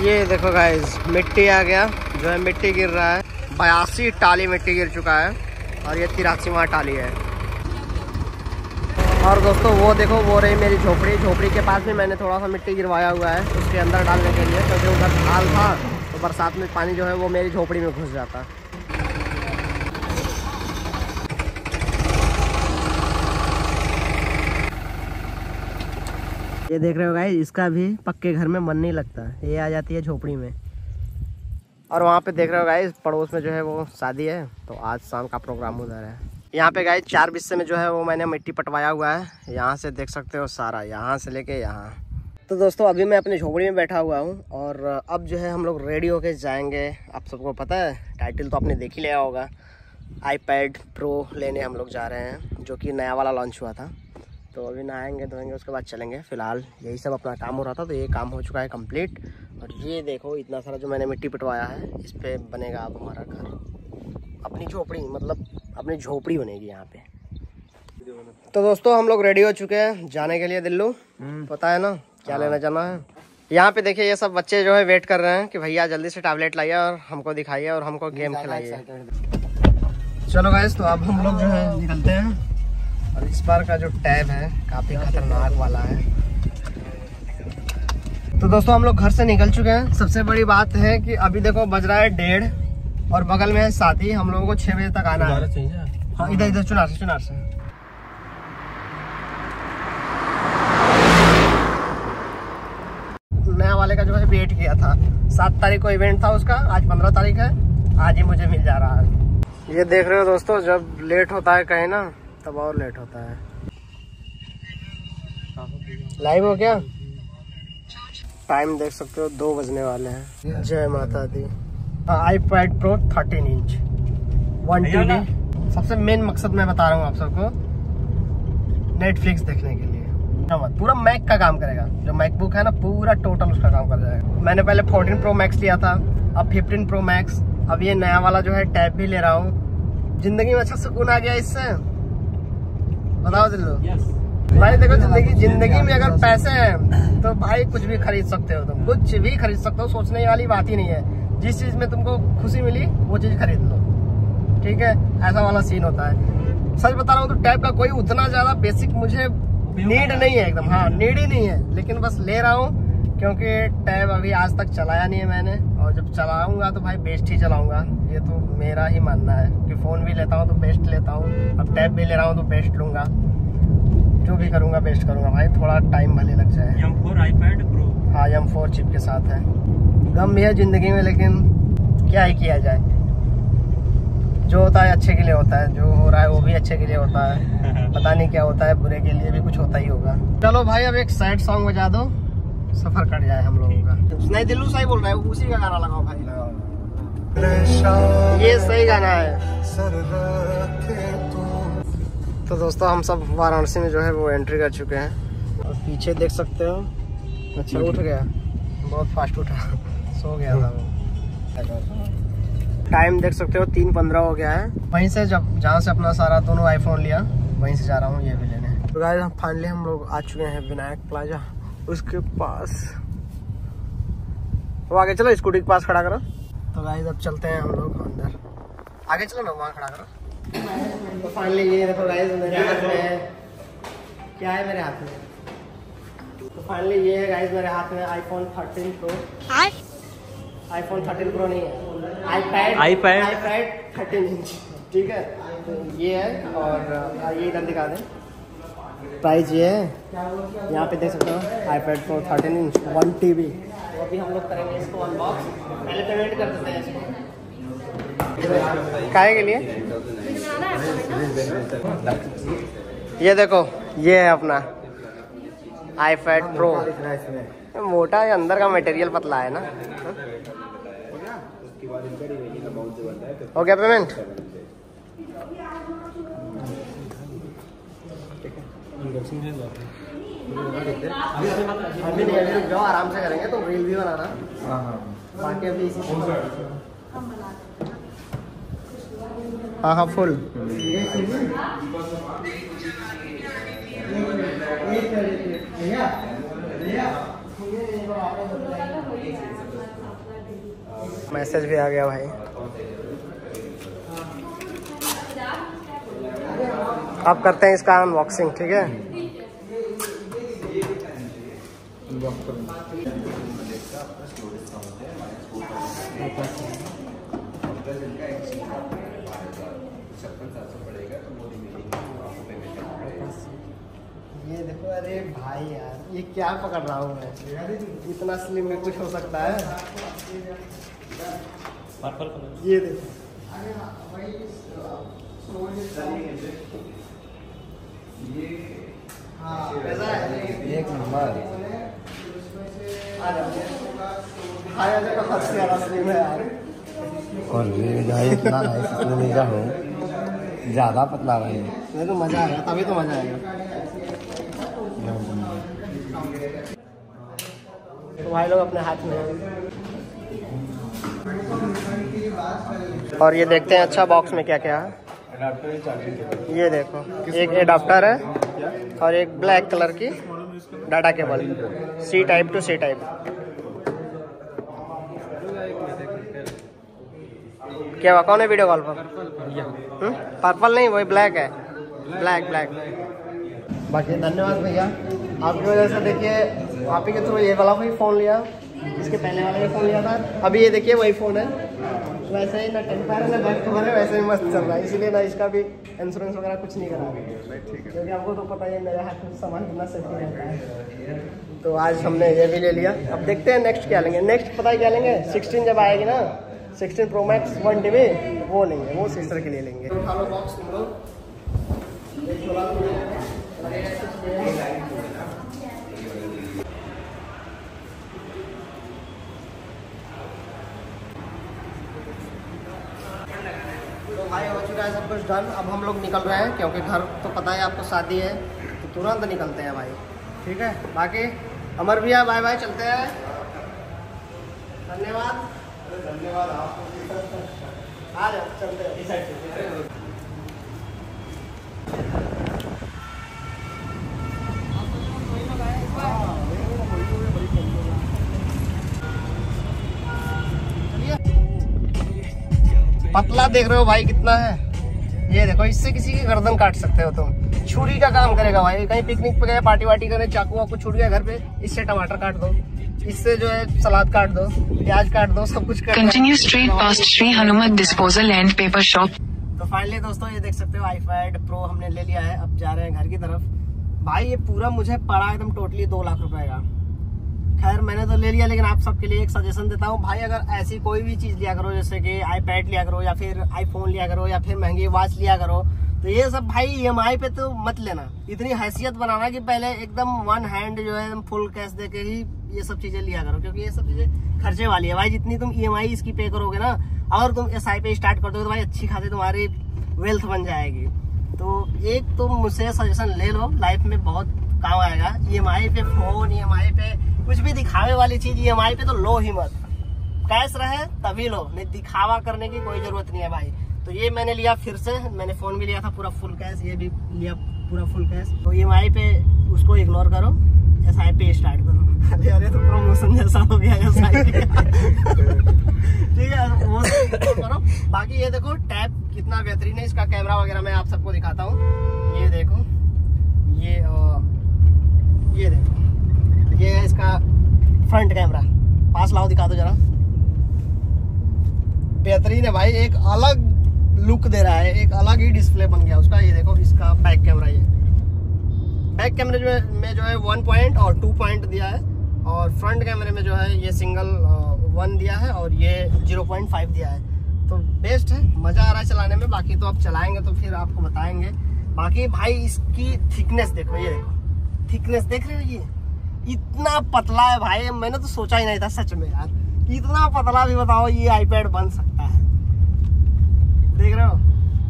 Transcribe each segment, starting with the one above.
ये देखो गाइस, मिट्टी आ गया, जो है मिट्टी गिर रहा है। 82 टाली मिट्टी गिर चुका है और ये 83वां टाली है। और दोस्तों वो देखो, वो रही मेरी झोपड़ी। झोपड़ी के पास भी मैंने थोड़ा सा मिट्टी गिरवाया हुआ है उसके अंदर डालने के लिए, क्योंकि उधर ढाल था तो बरसात में पानी जो है वो मेरी झोपड़ी में घुस जाता। ये देख रहे हो गाइस, इसका भी पक्के घर में मन नहीं लगता, ये आ जाती है झोपड़ी में। और वहाँ पे देख रहे हो गाइस, पड़ोस में जो है वो शादी है, तो आज शाम का प्रोग्राम उधर है। यहाँ पे गाइस 4 बिस्से में जो है वो मैंने मिट्टी पटवाया हुआ है। यहाँ से देख सकते हो सारा, यहाँ से लेके यहाँ। तो दोस्तों अभी मैं अपनी झोपड़ी में बैठा हुआ हूँ और अब जो है हम लोग रेडी होके जाएंगे। आप सबको पता है, टाइटल तो आपने देख ही लिया होगा, iPad Pro लेने हम लोग जा रहे हैं, जो कि नया वाला लॉन्च हुआ था। तो अभी नहाएंगे धोएंगे, उसके बाद चलेंगे। फिलहाल यही सब अपना काम हो रहा था, तो ये काम हो चुका है कंप्लीट। और ये देखो इतना सारा जो मैंने मिट्टी पिटवाया है, इस पे बनेगा अब हमारा घर, अपनी झोपड़ी, मतलब अपनी झोपड़ी बनेगी यहाँ पे। तो दोस्तों हम लोग रेडी हो चुके हैं जाने के लिए। दिल्लू पता है ना क्या लेना जाना है। यहाँ पे देखिए ये सब बच्चे जो है वेट कर रहे हैं कि भैया जल्दी से टैबलेट लाइए और हमको दिखाइए और हमको गेम खिलाइए। चलो गाइस, तो अब हम लोग जो है निकलते हैं। और इस बार का जो टैब है काफी खतरनाक वाला है। तो दोस्तों हम लोग घर से निकल चुके हैं। सबसे बड़ी बात है कि अभी देखो बज रहा है 1:30 और बगल में है शादी। हम लोगों को 6 बजे तक आना है। हाँ, इधर चुनार से। नया वाले का जो है वेट किया था, 7 तारीख को इवेंट था उसका, आज 15 तारीख है, आज ही मुझे मिल जा रहा है। ये देख रहे हो दोस्तों, जब लेट होता है कहीं ना तब और लेट होता है। लाइव हो क्या? टाइम देख सकते हो, 2 बजने वाले हैं। जय माता दी। iPad Pro 13 inch 1 TB। सबसे मेन मकसद मैं बता रहा हूँ आप सबको, नेटफ्लिक्स देखने के लिए। पूरा मैक का काम करेगा, जो मैकबुक है ना पूरा टोटल उसका काम कर जाएगा। मैंने पहले 14 Pro Max लिया था, अब 15 Pro Max, अब ये नया वाला जो है टैब भी ले रहा हूँ। जिंदगी में अच्छा सुकून आ गया इससे, बताओ दिल्लू। भाई देखो, जिंदगी में अगर पैसे हैं तो भाई कुछ भी खरीद सकते हो, तुम कुछ भी खरीद सकते हो, सोचने वाली बात ही नहीं है। जिस चीज में तुमको खुशी मिली वो चीज खरीद लो, ठीक है, ऐसा वाला सीन होता है। सच बता रहा हूँ तो टैब का कोई उतना ज्यादा बेसिक मुझे नीड नहीं है, एकदम हाँ नीड ही नहीं है, लेकिन बस ले रहा हूँ क्योंकि टैब अभी आज तक चलाया नहीं है मैंने, और जब चलाऊंगा तो भाई बेस्ट ही चलाऊंगा, ये तो मेरा ही मानना है। कि फोन भी लेता हूँ तो बेस्ट लेता हूँ, अब टैब भी ले रहा हूँ तो बेस्ट लूंगा, जो भी करूंगा बेस्ट करूंगा भाई, थोड़ा टाइम भले लग जाए। M4 iPad Pro, हाँ M4 चिप के साथ है। गम भी है जिंदगी में, लेकिन क्या ही किया जाए, जो होता है अच्छे के लिए होता है, जो हो रहा है वो भी अच्छे के लिए होता है। पता नहीं क्या होता है, बुरे के लिए भी कुछ होता ही होगा। चलो भाई अब एक सैड सॉन्ग बजा दो, सफर कट जाए हम लोगों का। नहीं दिल्लू सही बोल रहा है, उसी का गाना लगाओ भाई, ये सही गाना है। तो दोस्तों हम सब वाराणसी में जो है वो एंट्री कर चुके हैं और पीछे देख सकते हो। अच्छा उठ गया, बहुत फास्ट उठा, सो गया था वो। टाइम देख सकते हो 3:15 हो गया है। वहीं से जहाँ से अपना सारा दोनों आईफोन लिया, वहीं से जा रहा हूँ ये भी लेने। तो गाइस फाइनली हम लोग आ चुके हैं विनायक प्लाजा, उसके पास। तो आगे चलो, स्कूटी के पास खड़ा करो। तो गाइस अब चलते हैं हम लोग अंदर, आगे चलो ना, वहाँ खड़ा करो। तो फाइनली ये देखो गाइस मेरे हाथ में क्या है, मेरे हाथ में। तो फाइनली ये है गाइस मेरे हाथ में iPhone 13 Pro। iPhone 13 Pro नहीं है, iPad 13 इंच, ठीक है। तो ये है, और ये इधर दिखा दें, प्राइस ये है, यहाँ पे देख सकते हो iPad Pro 13 इंच 1 TB। तो अभी हम लोग करेंगे इसको अनबॉक्स, पहले पेमेंट कर देते हैं इसको। काहे के लिए? ये देखो ये है अपना iPad Pro, मोटा है, अंदर का मटेरियल पतला है ना। हो गया पेमेंट? अभी नहीं, अभी रुक जाओ, आराम से करेंगे, तो रील भी बनाना बाकी अभी इसी। हाँ फुल। मैसेज भी आ गया भाई। अब करते हैं इसका अनबॉक्सिंग, ठीक है। ये देखो, अरे भाई यार ये क्या पकड़ रहा हूँ मैं, इतना स्लिम में कुछ हो सकता है। ये देखो, हाँ कैसा है? एक नंबर। स्लिम है यार। और इतना नीचा हो, ज्यादा पतला भाई। नहीं तो मजा आएगा, तभी तो मजा आएगा। तो भाई लोग अपने हाथ में, और ये देखते हैं अच्छा बॉक्स में क्या क्या है। ये देखो, एक एडाप्टर है और एक ब्लैक कलर की data cable, C type two C type. क्या हुआ, कौन है वीडियो कॉल पर? पर्पल नहीं, वही ब्लैक है, ब्लैक। बाकी धन्यवाद भैया, आपकी वजह से देखिए आप ही के थ्रू ये वाला भी फ़ोन लिया, इसके पहले वाला भी फ़ोन लिया था, अभी ये देखिए वही फ़ोन है। वैसे ही ना टेम्पर है ना बैक कवर है, वैसे ही मस्त चल रहा है, इसीलिए ना इसका भी इंश्योरेंस वगैरह कुछ नहीं करा, क्योंकि आपको तो पता ही है मेरे हाथ में सामान कितना सेफ्टी रहता है। तो आज हमने ये भी ले लिया, अब देखते हैं नेक्स्ट क्या लेंगे। नेक्स्ट पता है क्या लेंगे, 16 जब आएगी ना, 16 Pro Max 1TB, वो लेंगे, वो सिस्टर के लिए लेंगे। उठा लो बॉक्स तुम लोग। तो भाई हो चुका है सब कुछ डन, अब हम लोग निकल रहे हैं, क्योंकि घर तो पता है आपको शादी है, तो तुरंत निकलते हैं भाई, ठीक है। बाकी अमर भैया बाय बाय, चलते हैं। धन्यवाद आपको, आ जाओ चलते हैं इस साइड से। पतला देख रहे हो भाई कितना है, ये देखो, इससे किसी की गर्दन काट सकते हो तुम, छुरी का काम करेगा भाई। कहीं पिकनिक पे गए, पार्टी वार्टी करने, चाकू वाकू छूट गया घर पे, इससे टमाटर काट दो, इससे जो है सलाद काट दो, प्याज काट दो, सब कुछ काट। Continue straight past Shri Hanumat disposal and paper shop. तो फाइनली दोस्तों ये देख सकते हो iPad Pro हमने ले लिया है, अब जा रहे हैं घर की तरफ। भाई ये पूरा मुझे पड़ा एकदम टोटली 2 लाख रुपए का। खैर मैंने तो ले लिया, लेकिन आप सबके लिए एक सजेशन देता हूँ भाई, अगर ऐसी कोई भी चीज लिया करो, जैसे कि iPad लिया करो, या फिर iPhone लिया करो, या फिर महंगी वॉच लिया करो, तो ये सब भाई EMI पे तो मत लेना। इतनी हैसियत बनाना कि पहले एकदम वन हैंड जो है फुल कैश दे के ही ये सब चीजें लिया करो, क्योंकि ये सब चीजें खर्चे वाली है भाई। जितनी तुम EMI इसकी पे करोगे ना, और तुम SI पे स्टार्ट कर दोगे तो भाई अच्छी खासी तुम्हारी वेल्थ बन जाएगी। तो एक तुम मुझसे सजेशन ले लो, लाइफ में बहुत काम आएगा। EMI पे फोन, EMI पे कुछ भी दिखावे वाली चीज EMI पे तो लो ही मत, कैश रहे तभी लो, नहीं दिखावा करने की कोई जरूरत नहीं है भाई। तो ये मैंने लिया, फिर से मैंने फोन भी लिया था पूरा फुल कैश, ये भी लिया पूरा फुल कैश। तो EMI पे उसको इग्नोर करो, SI पे स्टार्ट करो। अरे तो प्रमोशन जैसा हो गया SI ठीक है, वो करो। बाकी ये देखो टैब कितना बेहतरीन है, इसका कैमरा वगैरह मैं आप सबको दिखाता हूँ। ये देखो, ये देखो, ये है इसका फ्रंट कैमरा, पास लाओ दिखा दो जरा, बेहतरीन है भाई, एक अलग लुक दे रहा है, एक अलग ही डिस्प्ले बन गया उसका। ये देखो इसका बैक कैमरा, ये बैक कैमरे में जो है 1 पॉइंट और 2 पॉइंट दिया है, और फ्रंट कैमरे में जो है ये सिंगल 1 दिया है, और ये 0.5 दिया है। तो बेस्ट है, मजा आ रहा है चलाने में। बाकी तो आप चलाएंगे तो फिर आपको बताएंगे। बाकी भाई इसकी थिकनेस देखो, ये देखो थिकनेस देख रहे हो, ये इतना पतला है भाई, मैंने तो सोचा ही नहीं था सच में यार, इतना पतला भी बताओ ये iPad बन सकता है, देख रहे हो।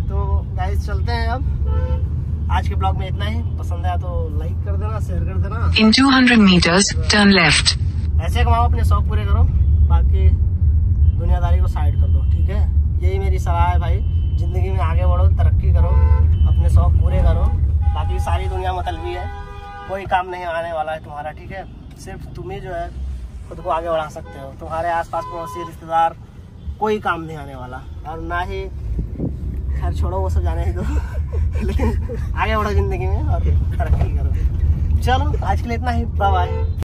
तो गाइस चलते हैं अब, आज के ब्लॉग में इतना ही। पसंद आया तो लाइक कर देना, शेयर कर देना। In 200 meters, turn left. ऐसे कमाओ, अपने शौक पूरे करो, बाकी दुनियादारी को साइड कर दो, ठीक है। यही मेरी सलाह है भाई, जिंदगी में आगे बढ़ो, तरक्की करो, अपने शौक पूरे करो। बाकी सारी दुनिया मतलबी है, कोई काम नहीं आने वाला है तुम्हारा, ठीक है। सिर्फ तुम्हें जो है खुद को आगे बढ़ा सकते हो। तुम्हारे आसपास पड़ोसी, रिश्तेदार, कोई काम नहीं आने वाला, और ना ही, खैर छोड़ो वो सब जाने ही दो लेकिन आगे बढ़ो जिंदगी में और तरक्की करो। चलो आज के लिए इतना ही, बाय बाय।